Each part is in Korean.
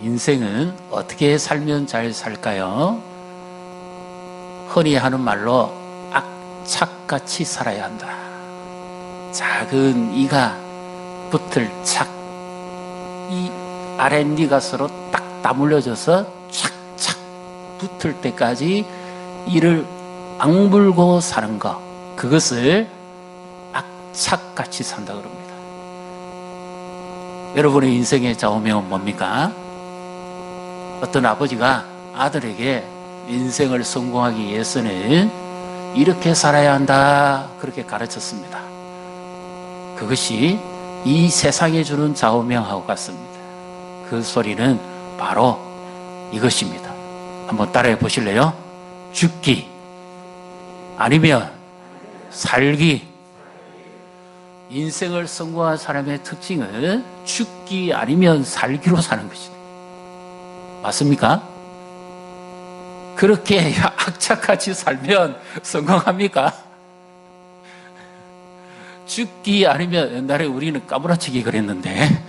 인생은 어떻게 살면 잘 살까요? 흔히 하는 말로 악착같이 살아야 한다. 작은 이가 붙을 착, 이 아랫니가 서로 딱 다물려져서 착착 붙을 때까지 이를 악물고 사는 것, 그것을 악착같이 산다 그럽니다. 여러분의 인생의 좌우명은 뭡니까? 어떤 아버지가 아들에게 인생을 성공하기 위해서는 이렇게 살아야 한다, 그렇게 가르쳤습니다. 그것이 이 세상에 주는 좌우명하고 같습니다. 그 소리는 바로 이것입니다. 한번 따라해 보실래요? 죽기 아니면 살기. 인생을 성공한 사람의 특징은 죽기 아니면 살기로 사는 것이다. 맞습니까? 그렇게 악착같이 살면 성공합니까? 죽기 아니면, 옛날에 우리는 까무라치기 그랬는데,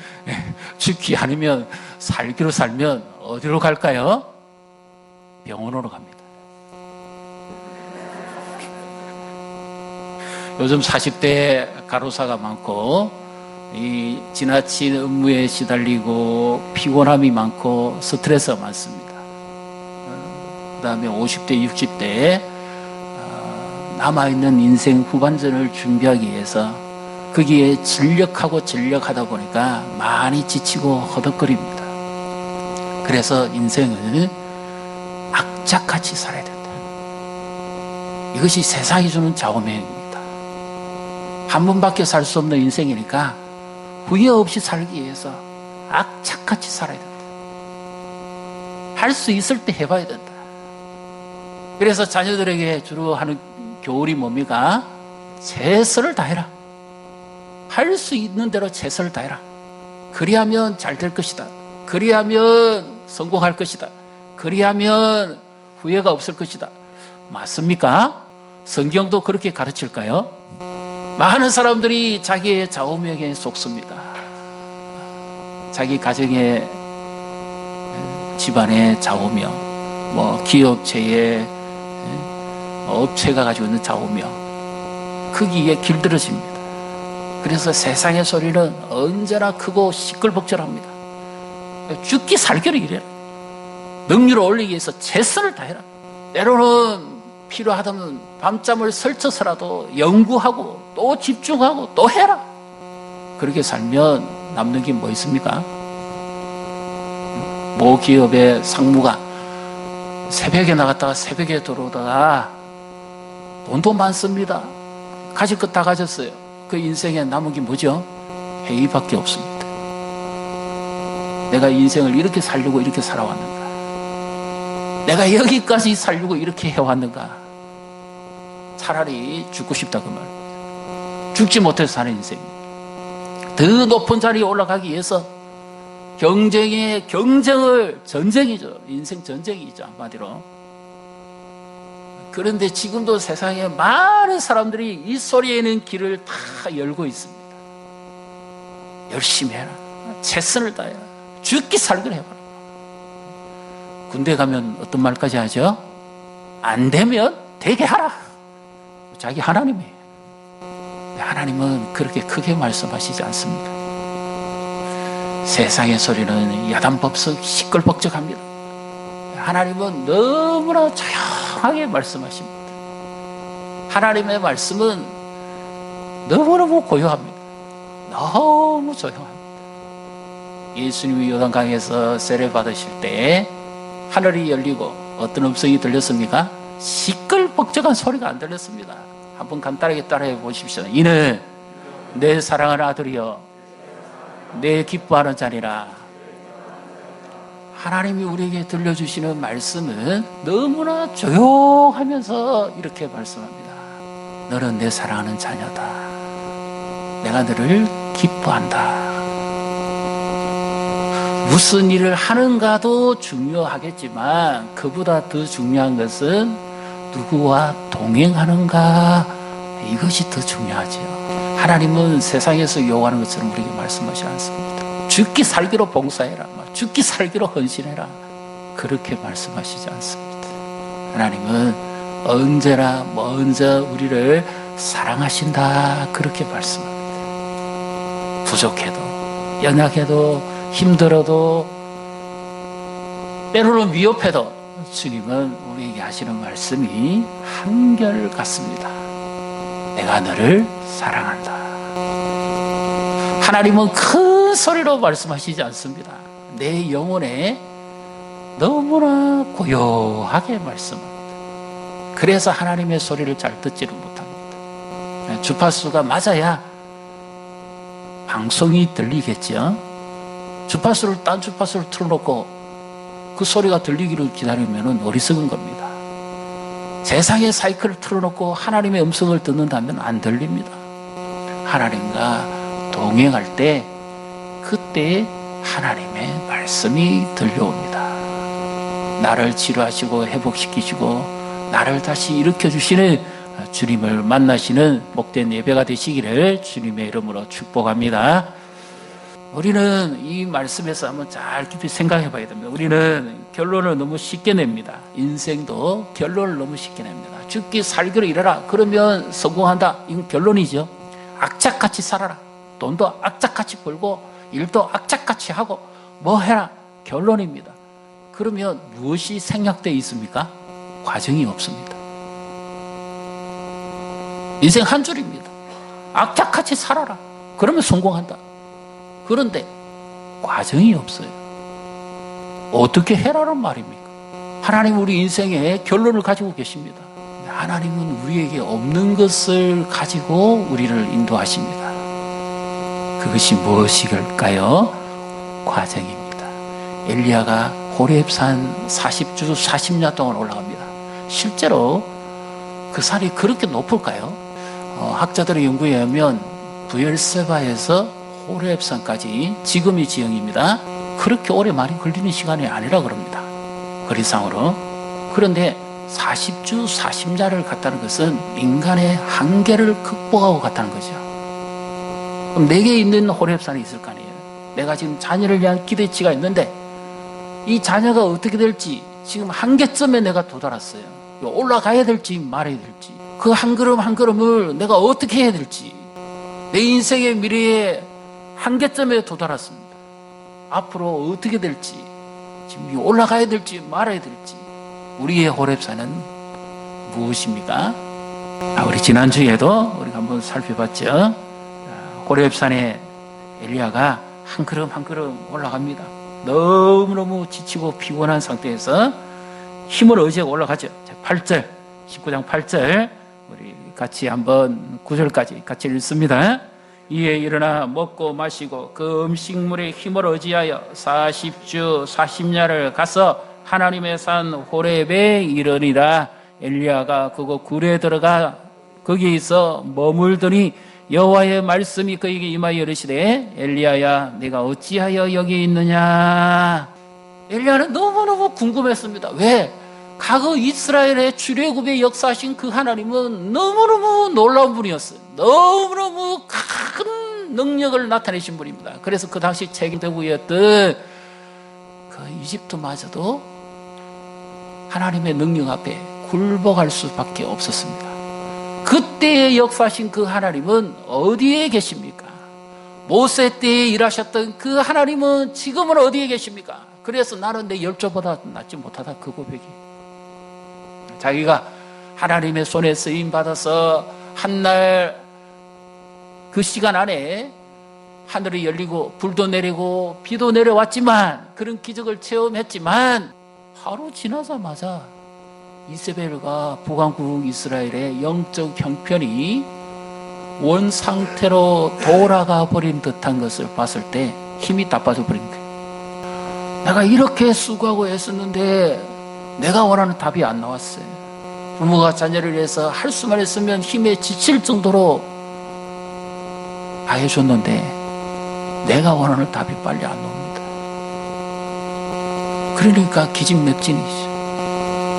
죽기 아니면 살기로 살면 어디로 갈까요? 병원으로 갑니다. 요즘 40대 가로사가 많고, 이 지나친 업무에 시달리고 피곤함이 많고 스트레스가 많습니다. 그 다음에 50대, 60대에 남아있는 인생 후반전을 준비하기 위해서 거기에 진력하다 보니까 많이 지치고 허덕거립니다. 그래서 인생을 악착같이 살아야 된다. 이것이 세상이 주는 좌우명입니다. 한 번밖에 살 수 없는 인생이니까 후회 없이 살기 위해서 악착같이 살아야 된다. 할 수 있을 때 해봐야 된다. 그래서 자녀들에게 주로 하는 교훈이 뭡니까? 최선을 다해라. 할 수 있는 대로 최선을 다해라. 그리하면 잘 될 것이다. 그리하면 성공할 것이다. 그리하면 후회가 없을 것이다. 맞습니까? 성경도 그렇게 가르칠까요? 많은 사람들이 자기의 좌우명에 속습니다. 자기 가정의, 집안의 좌우명, 기업체의, 업체가 가지고 있는 좌우명, 거기에 길들여집니다. 그래서 세상의 소리는 언제나 크고 시끌벅적합니다. 죽기 살기를 이래라. 능률을 올리기 위해서 최선을 다해라. 때로는 필요하다면 밤잠을 설쳐서라도 연구하고 또 집중하고 또 해라. 그렇게 살면 남는 게 뭐 있습니까? 모 기업의 상무가 새벽에 나갔다가 새벽에 들어오다가 돈도 많습니다. 가질 것 다 가졌어요. 그 인생에 남은 게 뭐죠? 회의밖에 없습니다. 내가 인생을 이렇게 살려고 이렇게 살아왔는가? 내가 여기까지 살려고 이렇게 해왔는가? 차라리 죽고 싶다 그 말입니다. 죽지 못해서 사는 인생입니다. 더 높은 자리에 올라가기 위해서 전쟁이죠. 인생 전쟁이죠, 한마디로. 그런데 지금도 세상에 많은 사람들이 이 소리에는 길을 다 열고 있습니다. 열심히 해라. 최선을 다해라. 죽기 살기를 해봐라. 군대 가면 어떤 말까지 하죠? 안 되면 되게 하라. 자기 하나님이에요. 하나님은 그렇게 크게 말씀하시지 않습니다. 세상의 소리는 야단법석 시끌벅적합니다. 하나님은 너무나 조용하게 말씀하십니다. 하나님의 말씀은 너무너무 고요합니다. 너무 조용합니다. 예수님이 요단강에서 세례 받으실 때 하늘이 열리고 어떤 음성이 들렸습니까? 시끌벅적한 소리가 안 들렸습니다. 한번 간단하게 따라해 보십시오. 이는 내 사랑하는 아들이여 내 기뻐하는 자니라. 하나님이 우리에게 들려주시는 말씀은 너무나 조용하면서 이렇게 말씀합니다. 너는 내 사랑하는 자녀다. 내가 너를 기뻐한다. 무슨 일을 하는가도 중요하겠지만 그보다 더 중요한 것은 누구와 동행하는가, 이것이 더 중요하죠. 하나님은 세상에서 요구하는 것처럼 우리에게 말씀하지 않습니다. 죽기 살기로 봉사해라. 죽기 살기로 헌신해라. 그렇게 말씀하시지 않습니다. 하나님은 언제나 먼저 우리를 사랑하신다. 그렇게 말씀합니다. 부족해도, 연약해도, 힘들어도, 때로는 위협해도 주님은 우리에게 하시는 말씀이 한결같습니다. 내가 너를 사랑한다. 하나님은 큰 소리로 말씀하시지 않습니다. 내 영혼에 너무나 고요하게 말씀합니다. 그래서 하나님의 소리를 잘 듣지를 못합니다. 주파수가 맞아야 방송이 들리겠죠. 주파수를 딴 주파수를 틀어놓고 그 소리가 들리기를 기다리면 어리석은 겁니다. 세상의 사이클을 틀어놓고 하나님의 음성을 듣는다면 안 들립니다. 하나님과 동행할 때 그때 하나님의 말씀이 들려옵니다. 나를 치료하시고 회복시키시고 나를 다시 일으켜주시는 주님을 만나시는 복된 예배가 되시기를 주님의 이름으로 축복합니다. 우리는 이 말씀에서 한번 잘 깊이 생각해 봐야 됩니다. 우리는 결론을 너무 쉽게 냅니다. 인생도 결론을 너무 쉽게 냅니다. 죽기 살기로 일하라. 그러면 성공한다. 이건 결론이죠. 악착같이 살아라. 돈도 악착같이 벌고 일도 악착같이 하고 뭐 해라. 결론입니다. 그러면 무엇이 생략되어 있습니까? 과정이 없습니다. 인생 한 줄입니다. 악착같이 살아라. 그러면 성공한다. 그런데 과정이 없어요. 어떻게 해라는 말입니까? 하나님 우리 인생의 결론을 가지고 계십니다. 하나님은 우리에게 없는 것을 가지고 우리를 인도하십니다. 그것이 무엇일까요? 과정입니다. 엘리야가 호렙산 40주 40년 동안 올라갑니다. 실제로 그 산이 그렇게 높을까요? 학자들의 연구에 의하면 브엘세바에서 호렙산까지 지금의 지형입니다. 그렇게 오래 많이 걸리는 시간이 아니라 그럽니다. 거리상으로. 그런데 40주 40야를 갔다는 것은 인간의 한계를 극복하고 갔다는 거죠. 그럼 내게 있는 호렙산이 있을 거 아니에요. 내가 지금 자녀를 위한 기대치가 있는데 이 자녀가 어떻게 될지 지금 한계점에 내가 도달했어요. 올라가야 될지 말아야 될지 그 한 걸음 한 걸음을 내가 어떻게 해야 될지 내 인생의 미래에 한계점에 도달했습니다. 앞으로 어떻게 될지 지금 올라가야 될지 말아야 될지 우리의 호렙산은 무엇입니까? 우리 지난주에도 우리가 한번 살펴봤죠. 호렙산에 엘리야가 한 걸음 한 걸음 올라갑니다. 너무너무 지치고 피곤한 상태에서 힘을 의지하고 올라가죠. 8절 19장 8절 우리 같이 한번 9절까지 같이 읽습니다. 이에 일어나 먹고 마시고 그 음식물에 힘을 의지하여 40주 40야를 가서 하나님의 산 호렙에 이르니라. 엘리야가 그곳 굴에 들어가 거기에서 머물더니 여호와의 말씀이 그에게 임하여 이르시되 엘리야야 내가 어찌하여 여기 있느냐. 엘리야는 너무너무 궁금했습니다. 왜? 과거 이스라엘의 출애굽의 역사하신 그 하나님은 너무너무 놀라운 분이었어요. 너무너무 큰 능력을 나타내신 분입니다. 그래서 그 당시 책임대국이었던 그 이집트마저도 하나님의 능력 앞에 굴복할 수밖에 없었습니다. 그때의 역사하신 그 하나님은 어디에 계십니까? 모세 때에 일하셨던 그 하나님은 지금은 어디에 계십니까? 그래서 나는 내 열조보다 낫지 못하다 그 고백이. 자기가 하나님의 손에 쓰임받아서 한날 그 시간 안에 하늘이 열리고 불도 내리고 비도 내려왔지만 그런 기적을 체험했지만 하루 지나자마자 이세벨과 북왕국 이스라엘의 영적 형편이 원 상태로 돌아가 버린 듯한 것을 봤을 때 힘이 다 빠져버린 거예요. 내가 이렇게 수고하고 애썼는데 내가 원하는 답이 안 나왔어요. 부모가 자녀를 위해서 할 수만 있으면 힘에 지칠 정도로 다 해줬는데 내가 원하는 답이 빨리 안 나옵니다. 그러니까 기진맥진이죠.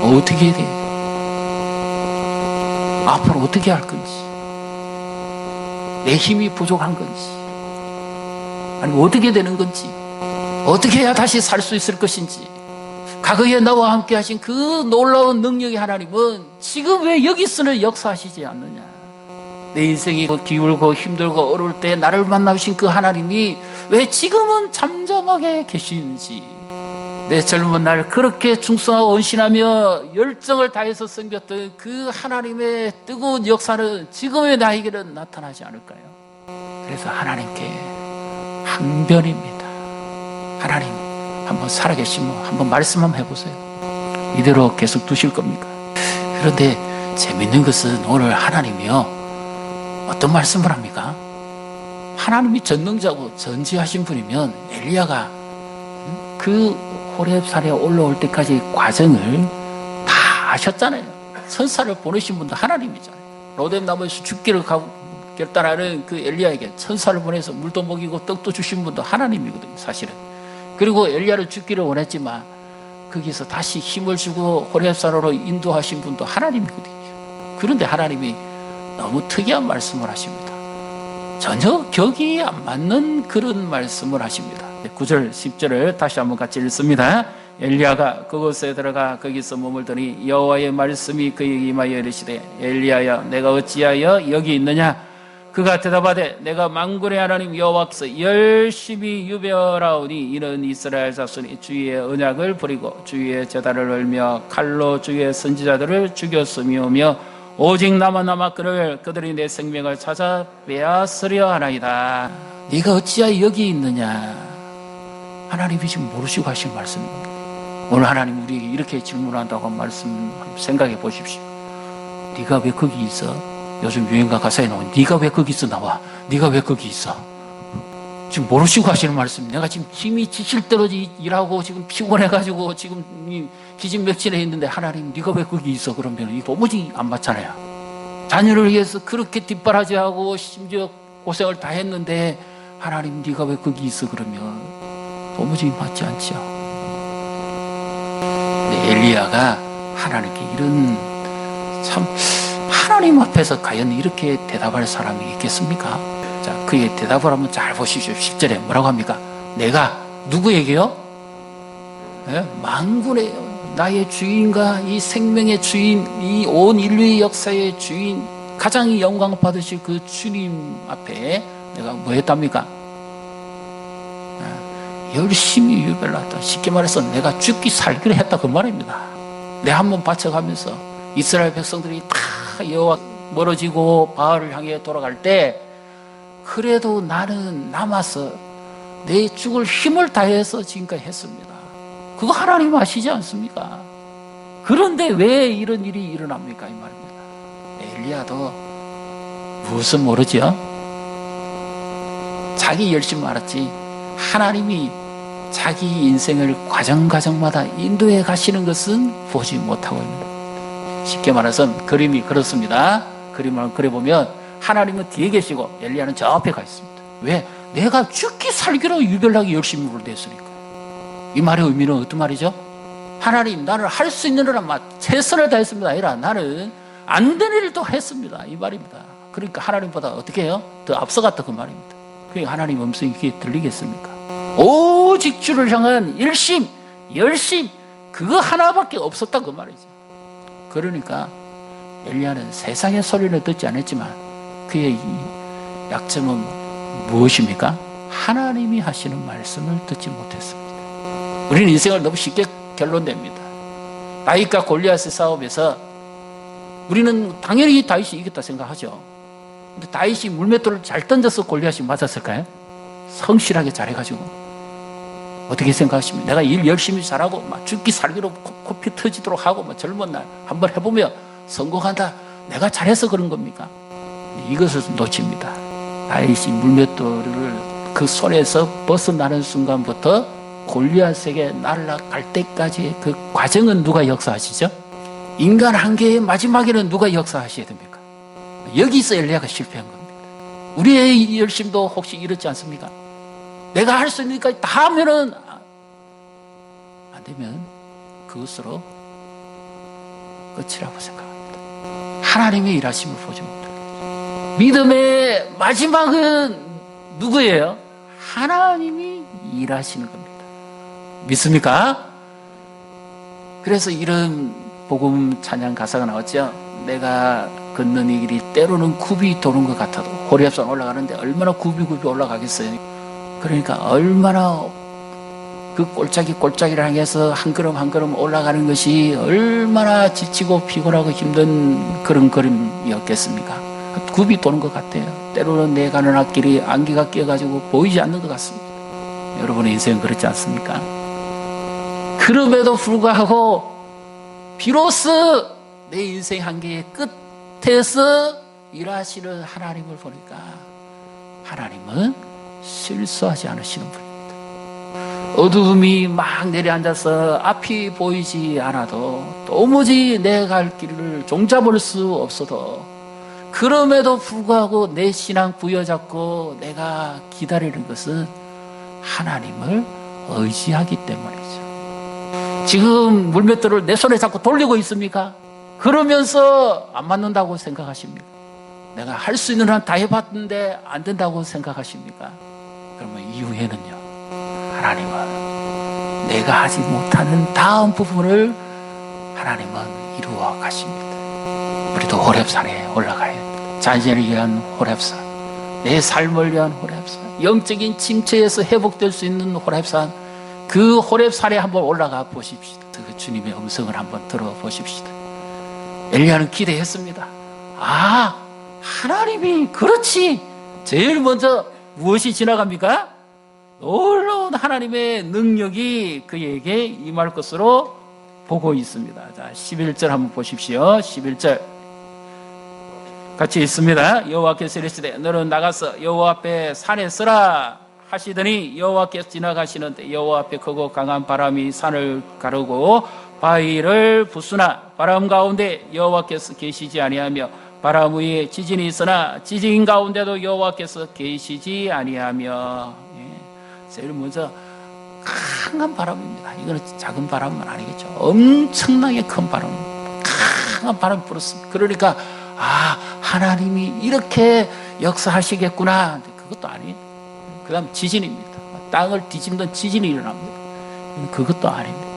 어떻게 해야 돼요? 앞으로 어떻게 할 건지, 내 힘이 부족한 건지, 아니 어떻게 되는 건지 어떻게 해야 다시 살 수 있을 것인지, 과거에 나와 함께 하신 그 놀라운 능력의 하나님은 지금 왜 여기서는 역사하시지 않느냐. 내 인생이 기울고 힘들고 어려울 때 나를 만나신 그 하나님이 왜 지금은 잠잠하게 계시는지, 내 젊은 날 그렇게 충성하고 헌신하며 열정을 다해서 섬겼던 그 하나님의 뜨거운 역사는 지금의 나에게는 나타나지 않을까요? 그래서 하나님께 항변입니다. 하나님, 한번 살아계시면 한번 말씀 한번 해보세요. 이대로 계속 두실 겁니까? 그런데 재밌는 것은 오늘 하나님이요, 어떤 말씀을 합니까? 하나님이 전능자고 전지하신 분이면 엘리야가 그 호렙산에 올라올 때까지 과정을 다 아셨잖아요. 천사를 보내신 분도 하나님이잖아요. 로뎀 나무에서 죽기를 결단하는 그 엘리야에게 천사를 보내서 물도 먹이고 떡도 주신 분도 하나님이거든요, 사실은. 그리고 엘리야를 죽기를 원했지만 거기서 다시 힘을 주고 호렙산으로 인도하신 분도 하나님이거든요. 그런데 하나님이 너무 특이한 말씀을 하십니다. 전혀 격이 안 맞는 그런 말씀을 하십니다. 9절 10절을 다시 한번 같이 읽습니다. 엘리야가 그곳에 들어가 거기서 머물더니 여호와의 말씀이 그에게 임하여 이르시되 엘리야야, 내가 어찌하여 여기 있느냐? 그가 대답하되 내가 만군의 하나님 여호와께서 열심히 유별하오니 이는 이스라엘 자손이 주의 언약을 버리고 주의 제단을 얼며 칼로 주의 선지자들을 죽였으며 오직 나만 남았거늘 그들이 내 생명을 찾아 빼앗으려 하나이다. 네가 어찌하여 여기 있느냐? 하나님이 지금 모르시고 하신 말씀입니다. 오늘 하나님 우리에게 이렇게 질문한다고 한 말씀 생각해 보십시오. 네가 왜 거기 있어? 요즘 유행가 가사에 나오는 네가 왜 거기 있어 나와? 네가 왜 거기 있어? 지금 모르시고 하시는 말씀. 내가 지금 힘이 지칠 대로 일하고 지금 피곤해가지고 지금 기진맥진해 있는데 하나님 네가 왜 거기 있어? 그러면 이거 도무지 안 맞잖아요. 자녀를 위해서 그렇게 뒷바라지하고 심지어 고생을 다 했는데 하나님 네가 왜 거기 있어? 그러면 도무지 맞지 않죠. 엘리야가 하나님께 이런, 참 하나님 앞에서 과연 이렇게 대답할 사람이 있겠습니까? 자, 그의 대답을 한번 잘 보십시오. 10절에 뭐라고 합니까? 내가 누구에게요? 네? 만군의 나의 주인과 이 생명의 주인, 이 온 인류의 역사의 주인, 가장 영광 받으실 그 주님 앞에 내가 뭐 했답니까? 열심히 유별났다. 쉽게 말해서 내가 죽기 살기를 했다, 그 말입니다. 내 한번 바쳐가면서 이스라엘 백성들이 다 여호와 멀어지고 바알을 향해 돌아갈 때 그래도 나는 남아서 내 죽을 힘을 다해서 지금까지 했습니다. 그거 하나님 아시지 않습니까? 그런데 왜 이런 일이 일어납니까? 이 말입니다. 엘리야도 무엇은 모르죠? 자기 열심 알았지 하나님이 자기 인생을 과정마다 인도해 가시는 것은 보지 못하고 있는 겁니다. 쉽게 말해서 그림이 그렇습니다. 그림을 그려보면 하나님은 뒤에 계시고 엘리야는 저 앞에 가 있습니다. 왜? 내가 죽기 살기로 유별나게 열심히 물대했으니까. 이 말의 의미는 어떤 말이죠? 하나님, 나는 할 수 있는 일은 최선을 다했습니다. 아니라 나는 안 되는 일도 했습니다. 이 말입니다. 그러니까 하나님보다 어떻게 해요? 더 앞서갔다, 그 말입니다. 그러니까 하나님 음성이 귀에 들리겠습니까? 오직 주를 향한 열심, 그거 하나밖에 없었다, 그 말이죠. 그러니까 엘리야는 세상의 소리는 듣지 않았지만 그의 이 약점은 무엇입니까? 하나님이 하시는 말씀을 듣지 못했습니다. 우리는 인생을 너무 쉽게 결론냅니다. 다윗과 골리앗의 싸움에서 우리는 당연히 다윗이 이겼다 생각하죠. 근데 다윗이 물맷돌을 잘 던져서 골리앗이 맞았을까요? 성실하게 잘해가지고. 어떻게 생각하십니까? 내가 일 열심히 잘하고 막 죽기 살기로 코피 터지도록 하고 막 젊은 날 한번 해보면 성공한다. 내가 잘해서 그런 겁니까? 이것을 놓칩니다. 다윗이 물맷돌을 그 손에서 벗어나는 순간부터 골리앗에게 날아갈 때까지의 그 과정은 누가 역사하시죠? 인간 한계의 마지막에는 누가 역사하셔야 됩니까? 여기서 엘리야가 실패한 겁니다. 우리의 열심도 혹시 이렇지 않습니까? 내가 할 수 있는 것까지 다 하면은 안 되면 그것으로 끝이라고 생각합니다. 하나님의 일하심을 보지 못합니다. 믿음의 마지막은 누구예요? 하나님이 일하시는 겁니다. 믿습니까? 그래서 이런 복음 찬양 가사가 나왔죠. 내가 걷는 이 길이 때로는 굽이 도는 것 같아도 호렙산 올라가는데 얼마나 굽이 올라가겠어요. 그러니까 얼마나 그 골짜기를 향해서 한 걸음 한 걸음 올라가는 것이 얼마나 지치고 피곤하고 힘든 그런 걸음이었겠습니까? 굽이 도는 것 같아요. 때로는 내 가는 앞길이 안개가 끼어가지고 보이지 않는 것 같습니다. 여러분의 인생은 그렇지 않습니까? 그럼에도 불구하고 비로소 내 인생 한계의 끝에서 일하시는 하나님을 보니까 하나님은 실수하지 않으시는 분입니다. 어두움이 막 내려앉아서 앞이 보이지 않아도 도무지 내 갈 길을 종잡을 수 없어도 그럼에도 불구하고 내 신앙 부여잡고 내가 기다리는 것은 하나님을 의지하기 때문이죠. 지금 물맷돌을 내 손에 잡고 돌리고 있습니까? 그러면서 안 맞는다고 생각하십니까? 내가 할 수 있는 한 다 해봤는데 안 된다고 생각하십니까? 그러면 이후에는요, 하나님은 내가 하지 못하는 다음 부분을 하나님은 이루어 가십니다. 우리도 호렙산에 올라가야 합니다. 자신을 위한 호렙산, 내 삶을 위한 호렙산, 영적인 침체에서 회복될 수 있는 호렙산, 그 호렙산에 한번 올라가 보십시다. 그 주님의 음성을 한번 들어보십시다. 엘리야는 기대했습니다. 아, 하나님이 그렇지. 제일 먼저 무엇이 지나갑니까? 놀라운 하나님의 능력이 그에게 임할 것으로 보고 있습니다. 자, 11절 한번 보십시오. 11절 같이 있습니다. 여호와께서 이르시되 너는 나가서 여호와 앞에 산에 서라 하시더니 여호와께서 지나가시는데 여호와 앞에 크고 강한 바람이 산을 가르고 바위를 부수나 바람 가운데 여호와께서 계시지 아니하며 바람 위에 지진이 있으나 지진 가운데도 여호와께서 계시지 아니하며. 제일 먼저 강한 바람입니다. 이거는 작은 바람은 아니겠죠. 엄청나게 큰 바람, 강한 바람이 불었습니다. 그러니까 아, 하나님이 이렇게 역사하시겠구나. 그것도 아니에요. 그 다음 지진입니다. 땅을 뒤집는 지진이 일어납니다. 그것도 아닙니다.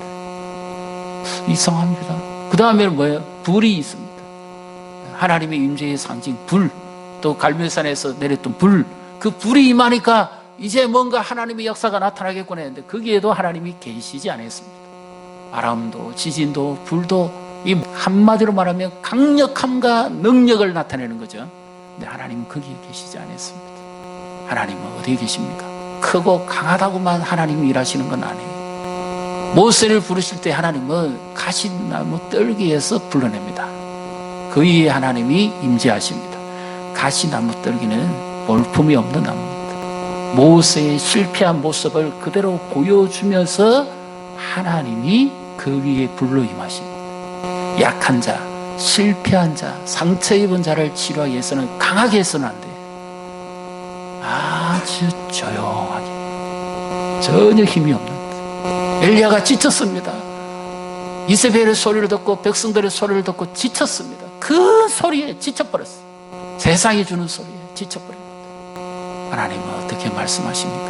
이상합니다. 그 다음에는 뭐예요? 불이 있습니다. 하나님의 임재의 상징 불, 또 갈멜산에서 내렸던 불, 그 불이 임하니까 이제 뭔가 하나님의 역사가 나타나겠구나 했는데 거기에도 하나님이 계시지 않았습니다. 바람도 지진도 불도 이 한마디로 말하면 강력함과 능력을 나타내는 거죠. 근데 하나님은 거기에 계시지 않았습니다. 하나님은 어디에 계십니까? 크고 강하다고만 하나님이 일하시는 건 아니에요. 모세를 부르실 때 하나님은 가시나무 뜰기에서 불러냅니다. 그 위에 하나님이 임재하십니다. 가시나무 뜰기는 볼품이 없는 나무입니다. 모세의 실패한 모습을 그대로 보여주면서 하나님이 그 위에 불로 임하십니다. 약한 자, 실패한 자, 상처 입은 자를 치료하기 위해서는 강하게 해서는 안 돼요. 아주 조용하게, 전혀 힘이 없는. 엘리야가 지쳤습니다. 이세벨의 소리를 듣고 백성들의 소리를 듣고 지쳤습니다. 그 소리에 지쳐버렸어요. 세상이 주는 소리에 지쳐버립니다. 하나님은 어떻게 말씀하십니까?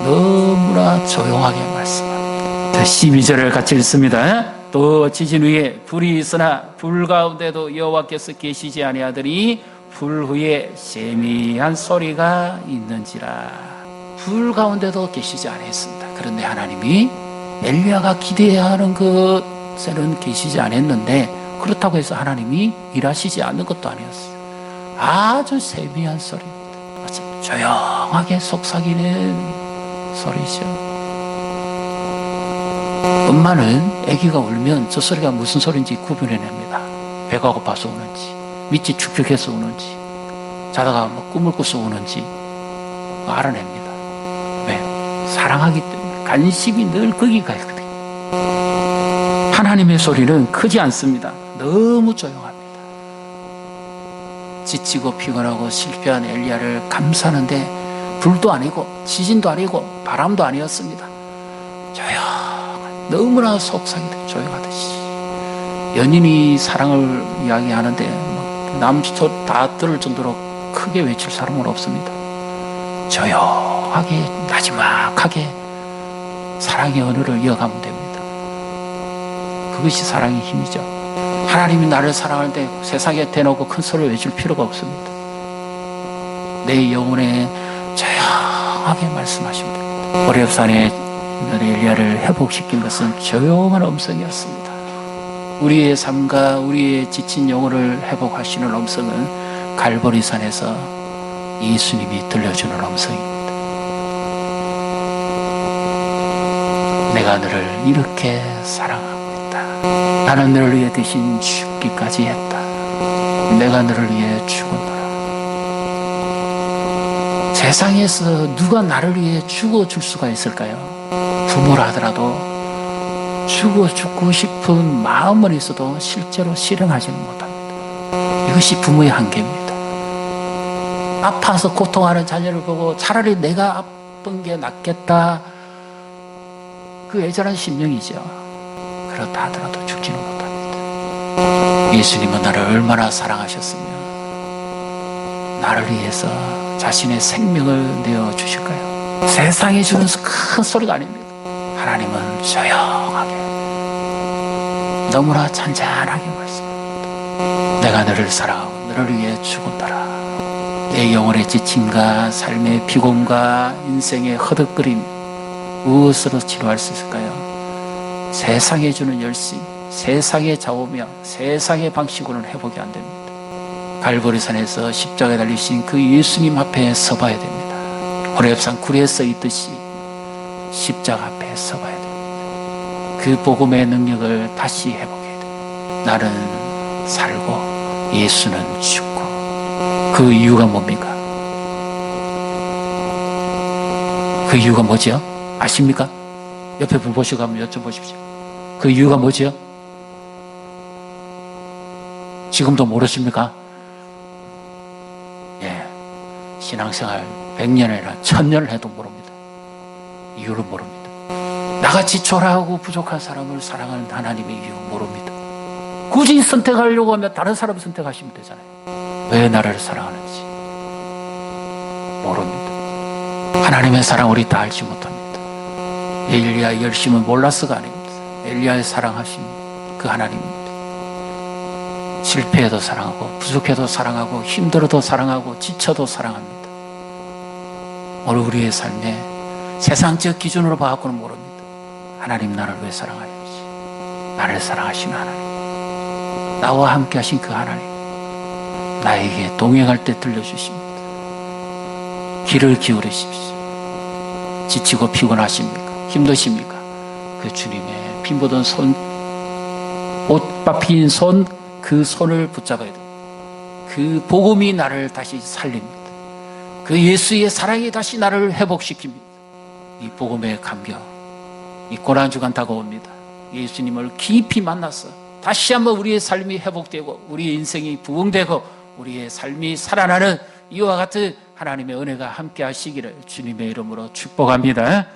너무나 조용하게 말씀합니다. 12절을 같이 읽습니다. 또 지진 위에 불이 있으나 불 가운데도 여호와께서 계시지 아니하더니 불 후에 세미한 소리가 있는지라. 불 가운데도 계시지 아니했습니다. 그런데 하나님이 엘리야가 기대하는 것에는 계시지 않았는데 그렇다고 해서 하나님이 일하시지 않는 것도 아니었어요. 아주 세미한 소리입니다. 조용하게 속삭이는 소리죠. 엄마는 아기가 울면 저 소리가 무슨 소리인지 구분해냅니다. 배가 고파서 우는지, 밑이 축축해서 우는지, 자다가 꿈을 꿔서 우는지 알아냅니다. 왜? 사랑하기 때문에. 관심이 늘 거기가 있거든요. 하나님의 소리는 크지 않습니다. 너무 조용합니다. 지치고 피곤하고 실패한 엘리야를 감싸는데 불도 아니고 지진도 아니고 바람도 아니었습니다. 너무나 속삭이듯 조용하듯이. 연인이 사랑을 이야기하는데 남소 다 들을 정도로 크게 외칠 사람은 없습니다. 조용하게 나지막하게 사랑의 언어를 이어가면 됩니다. 그것이 사랑의 힘이죠. 하나님이 나를 사랑하는데 세상에 대놓고 큰 소리를 외칠 필요가 없습니다. 내 영혼에 조용하게 말씀하시면 됩니다. 호렙산에 엘리야를 회복시킨 것은 조용한 음성이었습니다. 우리의 삶과 우리의 지친 영혼을 회복하시는 음성은 갈보리산에서 예수님이 들려주는 음성입니다. 내가 너를 이렇게 사랑하고 있다. 나는 너를 위해 대신 죽기까지 했다. 내가 너를 위해 죽었노라. 세상에서 누가 나를 위해 죽어줄 수가 있을까요? 부모라 하더라도 죽고 싶은 마음은 있어도 실제로 실행하지는 못합니다. 이것이 부모의 한계입니다. 아파서 고통하는 자녀를 보고 차라리 내가 아픈 게 낫겠다. 그 애절한 심령이죠. 그렇다 하더라도 죽지는 못합니다. 예수님은 나를 얼마나 사랑하셨으면 나를 위해서 자신의 생명을 내어주실까요? 세상에 주는 큰 소리가 아닙니다. 하나님은 조용하게 너무나 잔잔하게 말씀합니다. 내가 너를 사랑하고 너를 위해 죽었더라. 내 영혼의 지침과 삶의 비곤과 인생의 허덕거림 무엇으로 치료할 수 있을까요? 세상에 주는 열심, 세상의 좌우명, 세상의 방식으로는 회복이 안 됩니다. 갈보리산에서 십자가에 달리신 그 예수님 앞에 서봐야 됩니다. 호렙산 굴에 써 있듯이 십자가 앞에 서봐야 됩니다. 그 복음의 능력을 다시 회복해야 됩니다. 나는 살고 예수는 죽고. 그 이유가 뭡니까? 그 이유가 뭐죠? 아십니까? 옆에 분 보시고 한번 여쭤보십시오. 그 이유가 뭐죠? 지금도 모르십니까? 예, 신앙생활 100년이나 1000년을 해도 모릅니다. 이유를 모릅니다. 나같이 초라하고 부족한 사람을 사랑하는 하나님의 이유 모릅니다. 굳이 선택하려고 하면 다른 사람 선택하시면 되잖아요. 왜 나를 사랑하는지 모릅니다. 하나님의 사랑 우리 다 알지 못합니다. 엘리야의 열심은 몰라서가 아닙니다. 엘리야의 사랑하신 그 하나님입니다. 실패해도 사랑하고 부족해도 사랑하고 힘들어도 사랑하고 지쳐도 사랑합니다. 오늘 우리의 삶에 세상적 기준으로 봐갖고는 모릅니다. 하나님 나를 왜 사랑하는지, 나를 사랑하시는 하나님, 나와 함께 하신 그 하나님, 나에게 동행할 때 들려주십니다. 귀를 기울이십시오. 지치고 피곤하십니까? 힘드십니까? 그 주님의 피 묻은 손, 옷 밟힌 손, 그 손을 붙잡아야 됩니다. 그 복음이 나를 다시 살립니다. 그 예수의 사랑이 다시 나를 회복시킵니다. 이 복음의 감격, 이 고난주간 다가옵니다. 예수님을 깊이 만나서 다시 한번 우리의 삶이 회복되고 우리의 인생이 부흥되고 우리의 삶이 살아나는 이와 같은 하나님의 은혜가 함께 하시기를 주님의 이름으로 축복합니다.